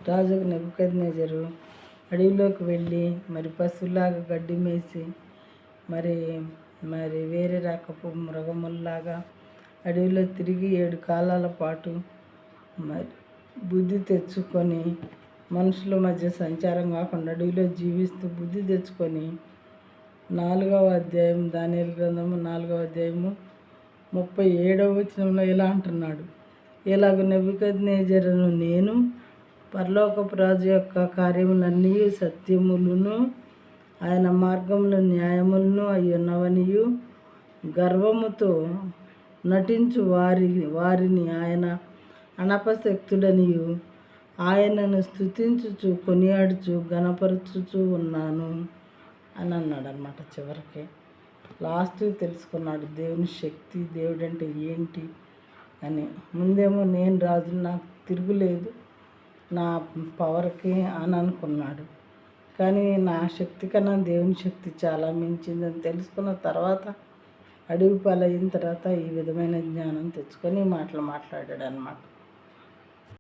రాజు నెబుకద్నెజరు అడవిలోకి వెళ్ళి మరి పశువులాగా గడ్డి మేసి మరి మరి వేరే రకపు మృగముల్లాగా అడవిలో తిరిగి 7 కాలాల పాటు మరి బుద్ధి తెచ్చుకొని మనుషుల మధ్య సంచారం కాకుండా అడవిలో జీవిస్తూ బుద్ధి తెచ్చుకొని 4వ అధ్యాయం దానియేలు గ్రంథము 4వ అధ్యాయము 37వ వచనంలో ఇలా అంటున్నాడు, ఇలాగ నెబుకద్నెజరును నేను పరలోకపు రాజు యొక్క కార్యములన్నీ సత్యములను ఆయన మార్గములు న్యాయములను అయ్యున్నవనియు గర్వముతో నటించు వారిని ఆయన అనపశక్తుడనియు ఆయనను స్తుతించుచు కొనియాడుచు గణపరచుచు ఉన్నాను అని అన్నాడు అనమాట. చివరికి లాస్ట్ తెలుసుకున్నాడు దేవుని శక్తి, దేవుడు అంటే ఏంటి అని. ముందేమో నేను రాజు, నాకు తిరుగులేదు నా పవర్కి అని అనుకున్నాడు. కానీ నా శక్తి కన్నా దేవుని శక్తి చాలా మించిందని తెలుసుకున్న తర్వాత అడవి పాలైన తర్వాత ఈ విధమైన జ్ఞానం తెచ్చుకొని మాటలు మాట్లాడాడు అనమాట.